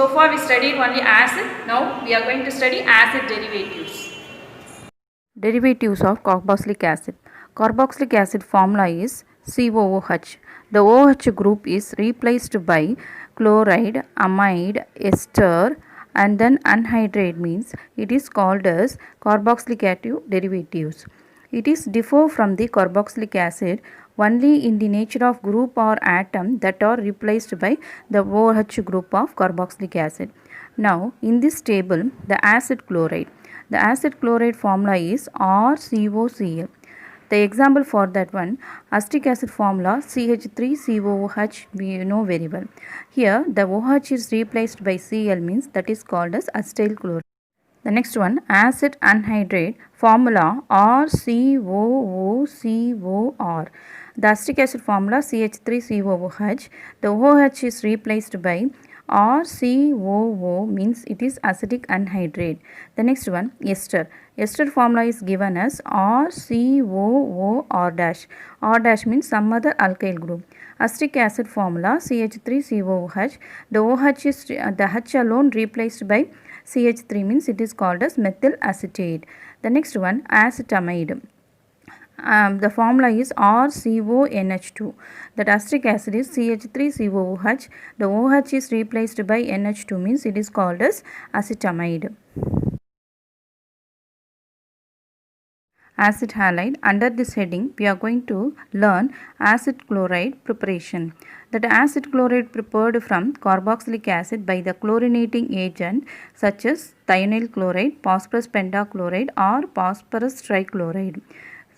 So far we studied only acid. Now we are going to study acid derivatives. Derivatives of carboxylic acid. Carboxylic acid formula is COOH. The OH group is replaced by chloride, amide, ester, and then anhydride means it is called as carboxylic acid derivatives. It is differ from the carboxylic acid only in the nature of group or atom that are replaced by the OH group of carboxylic acid. Now in this table the acid chloride. The acid chloride formula is RCOCl. The example for that one, acetic acid formula CH3COOH we know very well. Here the OH is replaced by Cl means that is called as acetyl chloride. The next one, acid anhydride formula RCOOCOR. The acetic acid formula CH3COOH. The OH is replaced by RCOO means it is acetic anhydride. The next one, ester. Ester formula is given as RCOOR dash. R dash means some other alkyl group. Acetic acid formula CH3COOH. The OH is the H alone replaced by CH3 means it is called as methyl acetate. The next one, acetamide. The formula is RCONH2. That acetic acid is CH3COOH. The OH is replaced by NH2 means it is called as acetamide. Acid halide. Under this heading we are going to learn acid chloride preparation. That acid chloride prepared from carboxylic acid by the chlorinating agent such as thionyl chloride, phosphorus pentachloride or phosphorus trichloride.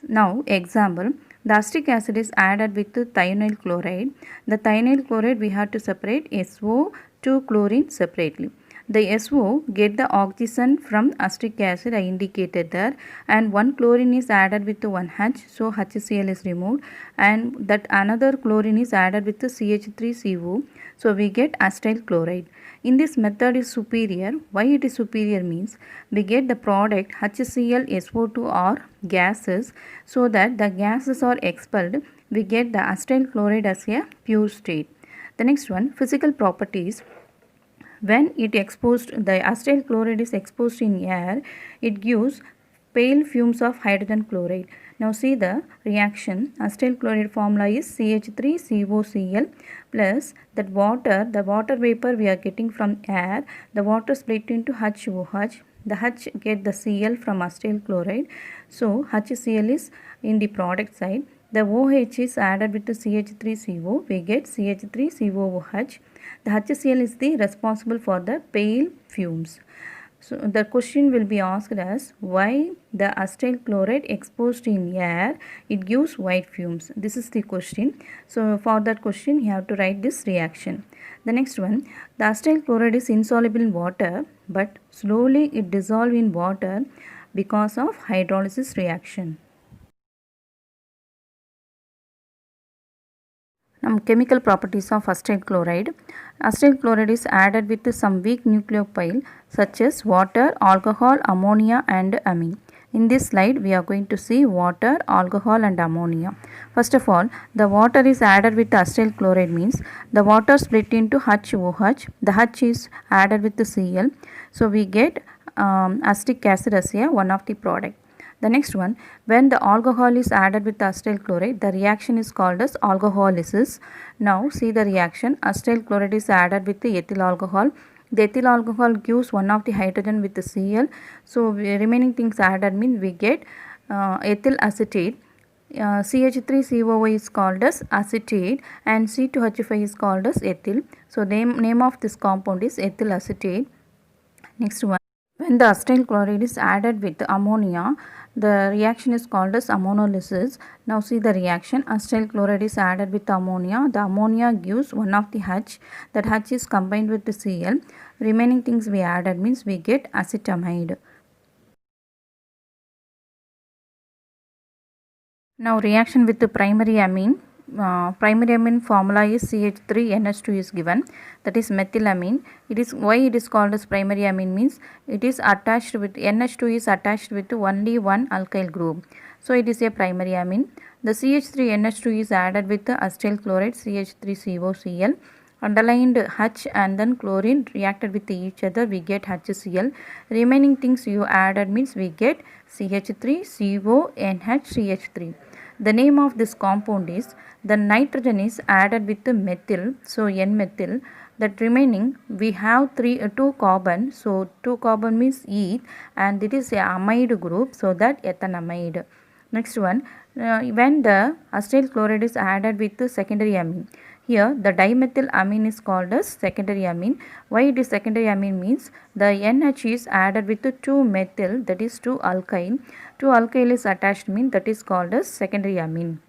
Now example, the acetic acid is added with thionyl chloride. The thionyl chloride we have to separate SO2 chlorine separately. The SO get the oxygen from acetic acid I indicated there, and one chlorine is added with one H, so HCl is removed, and that another chlorine is added with the CH3CO, so we get acetyl chloride. In this method is superior. Why it is superior means we get the product HCl SO2 or gases, so that the gases are expelled, we get the acetyl chloride as a pure state. The next one, physical properties. When the acetyl chloride is exposed in air, it gives pale fumes of hydrogen chloride. Now see the reaction. Acetyl chloride formula is CH3COCl plus the water vapor we are getting from air. The water split into HOH. The H get the Cl from acetyl chloride. So HCl is in the product side. The OH is added with the CH3CO. We get CH3COOH. The HCl is the responsible for the pale fumes. So the question will be asked as why the acetyl chloride exposed in air it gives white fumes. This is the question. So for that question you have to write this reaction. The next one, the acetyl chloride is insoluble in water but slowly it dissolves in water because of hydrolysis reaction. Chemical properties of acetyl chloride. Acetyl chloride is added with some weak nucleophile such as water, alcohol, ammonia and amine. In this slide we are going to see water, alcohol and ammonia. First of all, the water is added with acetyl chloride means the water split into HOH. The H is added with the Cl. So we get acetic acid as one of the product. The next one, when the alcohol is added with acetyl chloride, the reaction is called as alcoholysis. Now see the reaction. Acetyl chloride is added with the ethyl alcohol. The ethyl alcohol gives one of the hydrogen with the Cl. So remaining things added means we get ethyl acetate. CH3COO is called as acetate and C2H5 is called as ethyl. So name of this compound is ethyl acetate. Next one, when the acetyl chloride is added with ammonia, the reaction is called as ammonolysis. Now see the reaction. Acetyl chloride is added with ammonia. The ammonia gives one of the H. That H is combined with the Cl. Remaining things we added means we get acetamide. Now reaction with the primary amine. Primary amine formula is CH3NH2 is given, that is methylamine. It is why it is called as primary amine means it is attached with NH2 is attached with only one alkyl group, so it is a primary amine. The CH3NH2 is added with the acetyl chloride CH3COCl. underlined H and then chlorine reacted with each other, we get HCl. Remaining things you added means we get CH3CO NHCH3. The name of this compound is, the nitrogen is added with the methyl, so N-methyl. That remaining we have 2 carbon, so 2 carbon means eth, and it is a amide group, so that ethanamide. Next one, when the acetyl chloride is added with the secondary amine. Here the dimethyl amine is called as secondary amine. Why it is secondary amine means the NH is added with the 2 methyl, that is 2 alkyl. 2 alkyl is attached mean, that is called as secondary amine.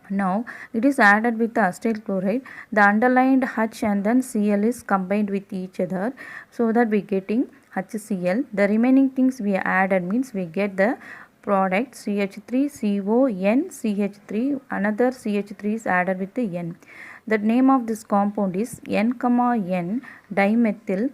Now it is added with the acetyl chloride. The underlined H and then Cl is combined with each other, so that we getting HCl. The remaining things we added means we get the product CH3CON CH3. Another CH3 is added with the N. The name of this compound is N, N dimethyl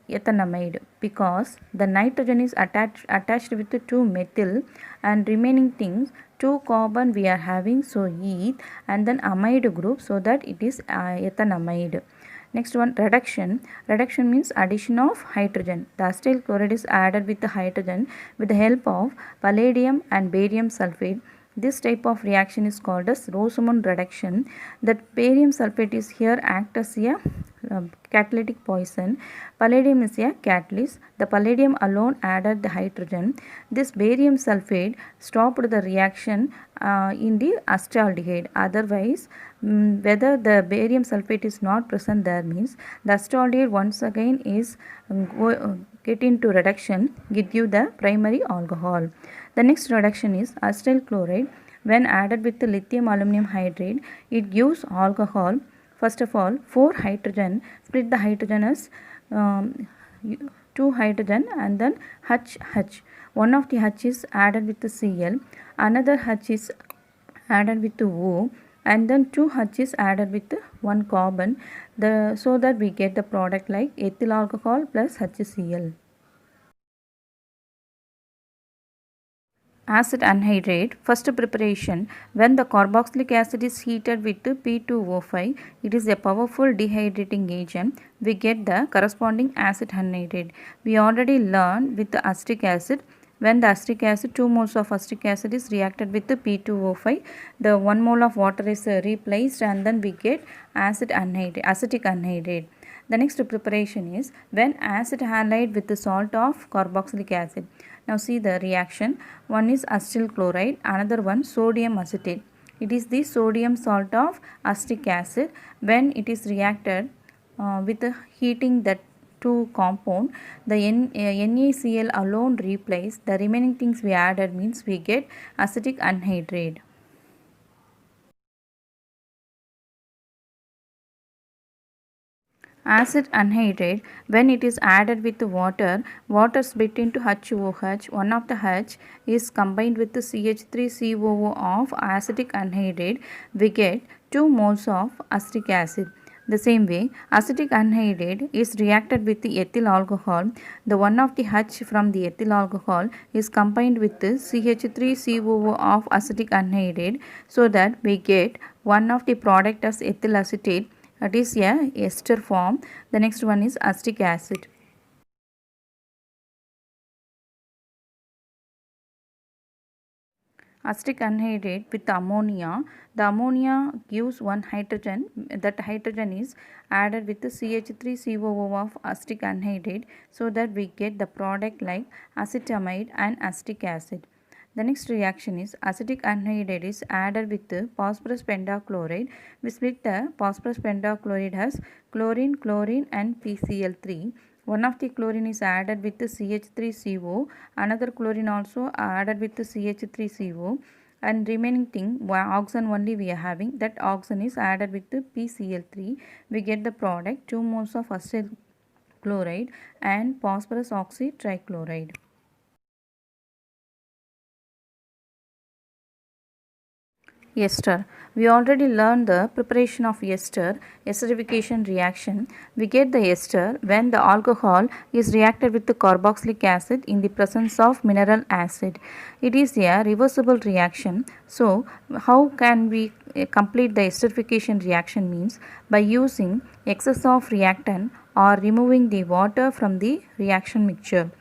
ethanamide, because the nitrogen is attached with the 2 methyl, and remaining things 2 carbon we are having, so eth, and then amide group, so that it is ethanamide. Next one, reduction. Reduction means addition of hydrogen. The acetyl chloride is added with the hydrogen with the help of palladium and barium sulfate. This type of reaction is called as Rosamond reduction. The barium sulfate is here act as a catalytic poison. Palladium is a catalyst. The palladium alone added the hydrogen. This barium sulfate stopped the reaction in the acetaldehyde. Otherwise, whether the barium sulfate is not present there means the acetaldehyde once again is get into reduction, give you the primary alcohol. The next reduction is acetyl chloride. When added with the lithium aluminum hydride, it gives alcohol. First of all, 4 hydrogen, split the hydrogen as 2 hydrogen and then H. One of the H is added with the Cl, another H is added with the O, and then 2 H is added with 1 carbon, so that we get the product like ethyl alcohol plus HCl. Acid anhydride. First preparation, when the carboxylic acid is heated with P2O5, it is a powerful dehydrating agent. We get the corresponding acid anhydride. We already learned with the acetic acid. When the acetic acid, 2 moles of acetic acid is reacted with the P2O5, the 1 mole of water is replaced, and then we get acetic anhydride. The next preparation is when acid halide with the salt of carboxylic acid. Now see the reaction. One is acetyl chloride, another one sodium acetate. It is the sodium salt of acetic acid. When it is reacted with the heating that 2 compound, the NaCl alone replaced. The remaining things we added means we get acetic anhydride. Acid anhydride, when it is added with water, water split into HOH. One of the H is combined with the CH3COO of acetic anhydride. We get 2 moles of acetic acid. The same way, acetic anhydride is reacted with the ethyl alcohol. The one of the H from the ethyl alcohol is combined with the CH3COO of acetic anhydride, so that we get one of the product as ethyl acetate. That is a ester form. The next one is acetic acid. Acetic anhydride with ammonia. The ammonia gives 1 hydrogen. That hydrogen is added with the CH3COO of acetic anhydride, so that we get the product like acetamide and acetic acid. The next reaction is acetic anhydride is added with the phosphorus pentachloride. We split the phosphorus pentachloride as chlorine, chlorine and PCl3. One of the chlorine is added with the CH3CO, another chlorine also added with the CH3CO, and remaining thing oxygen only we are having. That oxygen is added with the PCl3. We get the product 2 moles of acetyl chloride and phosphorus oxide trichloride. Ester. We already learned the preparation of ester, esterification reaction. We get the ester when the alcohol is reacted with the carboxylic acid in the presence of mineral acid. It is a reversible reaction. So, how can we complete the esterification reaction means by using excess of reactant or removing the water from the reaction mixture.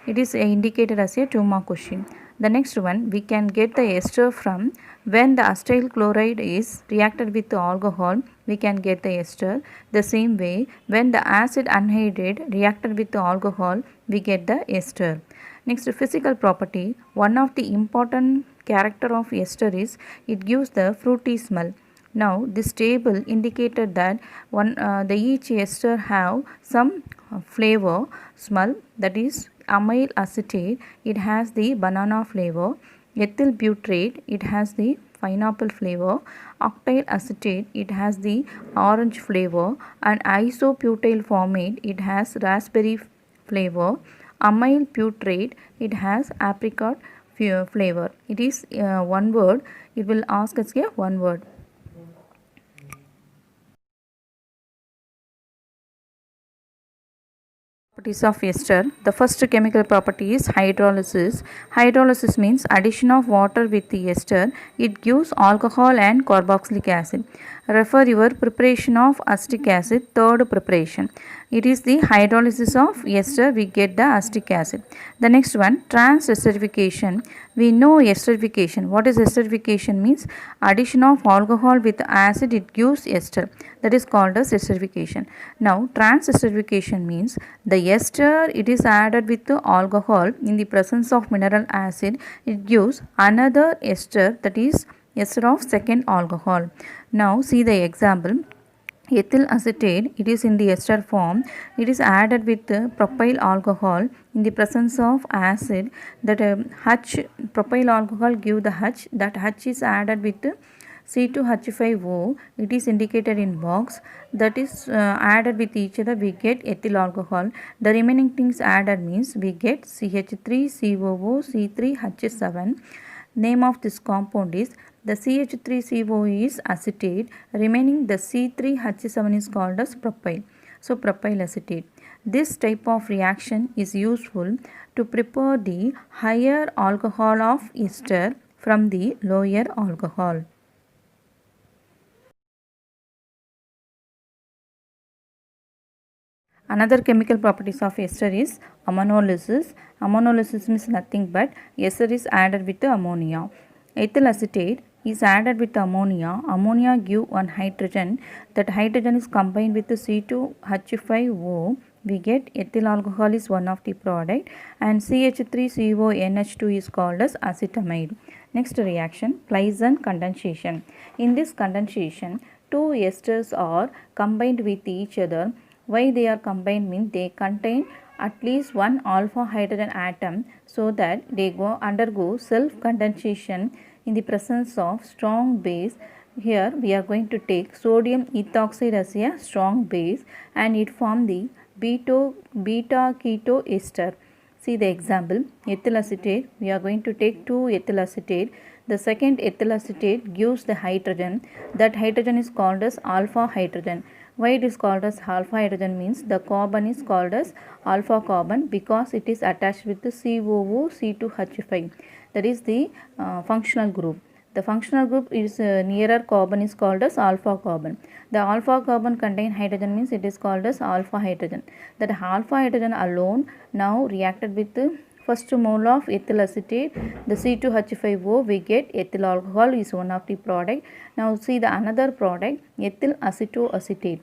It is indicated as a 2-mark question. The next one, we can get the ester from when the acyl chloride is reacted with the alcohol, we can get the ester. The same way, when the acid anhydride reacted with the alcohol, we get the ester. Next, physical property. One of the important character of ester is it gives the fruity smell. Now, this table indicated that the each ester have some flavor smell, that is amyl acetate, it has the banana flavor. Ethyl butyrate, it has the pineapple flavor. Octyl acetate, it has the orange flavor. And isobutyl formate, it has raspberry flavor. Amyl butyrate, it has apricot flavor. It is one word. It will ask us here one word. Properties of ester. The first chemical property is hydrolysis. Hydrolysis means addition of water with the ester. It gives alcohol and carboxylic acid. Refer your preparation of acetic acid, third preparation. It is the hydrolysis of ester we get the acetic acid. The next one, trans-esterification. We know esterification. What is esterification means? Addition of alcohol with acid, it gives ester. That is called as esterification. Now, trans-esterification means the ester, it is added with the alcohol in the presence of mineral acid. It gives another ester, that is ester of second alcohol. Now, see the example. Ethyl acetate, it is in the ester form. It is added with propyl alcohol in the presence of acid. That H, propyl alcohol give the H. That H is added with C2H5O. It is indicated in box. That is added with each other, we get ethyl alcohol. The remaining things added means we get CH3COO C3H7. Name of this compound is the CH3CO is acetate, remaining the C3H7 is called as propyl. So, propyl acetate. This type of reaction is useful to prepare the higher alcohol of ester from the lower alcohol. Another chemical properties of ester is ammonolysis. Ammonolysis means nothing but ester is added with the ammonia. Ethyl acetate is added with ammonia. Ammonia give one hydrogen. That hydrogen is combined with the C2H5O. We get ethyl alcohol is one of the product, and CH3CONH2 is called as acetamide. Next reaction, Claisen condensation. In this condensation, two esters are combined with each other. Why they are combined means they contain at least one alpha hydrogen atom, so that they undergo self condensation in the presence of strong base. Here we are going to take sodium ethoxide as a strong base, and it form the beta keto ester. See the example, ethyl acetate. We are going to take 2 ethyl acetate. The second ethyl acetate gives the hydrogen. That hydrogen is called as alpha hydrogen. Why it is called as alpha hydrogen means the carbon is called as alpha carbon because it is attached with the COO C2H5. That is the functional group. The functional group is nearer carbon is called as alpha carbon. The alpha carbon contain hydrogen means it is called as alpha hydrogen. That alpha hydrogen alone now reacted with the first mole of ethyl acetate, the C2H5O, we get ethyl alcohol is one of the product. Now see the another product, ethyl acetoacetate.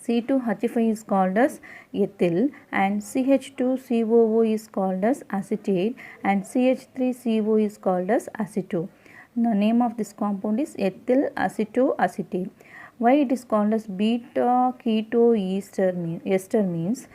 C2H5 is called as ethyl, and CH2COO is called as acetate, and CH3CO is called as aceto. The name of this compound is ethyl acetoacetate. Why it is called as beta keto ester means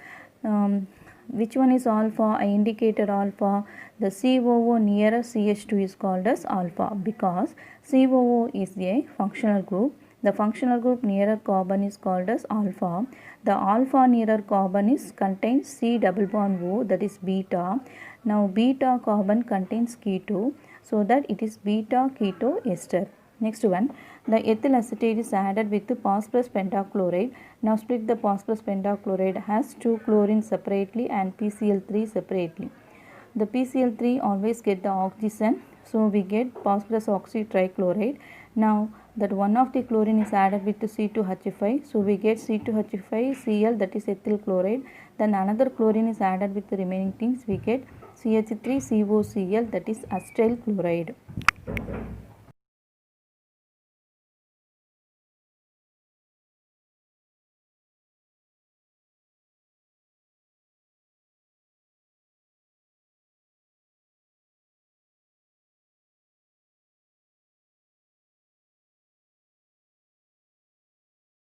which one is alpha? I indicated alpha. The COO nearer CH2 is called as alpha because COO is a functional group. The functional group nearer carbon is called as alpha. The alpha nearer carbon is contains C double bond O, that is beta. Now beta carbon contains keto, so that it is beta keto ester. Next one, the ethyl acetate is added with phosphorus pentachloride. Now split the phosphorus pentachloride has 2 chlorine separately and PCl3 separately. The PCl3 always get the oxygen, so we get phosphorus oxide trichloride. Now that one of the chlorine is added with C2H5, so we get C2H5Cl, that is ethyl chloride. Then another chlorine is added with the remaining things, we get CH3COCl, that is acetyl chloride.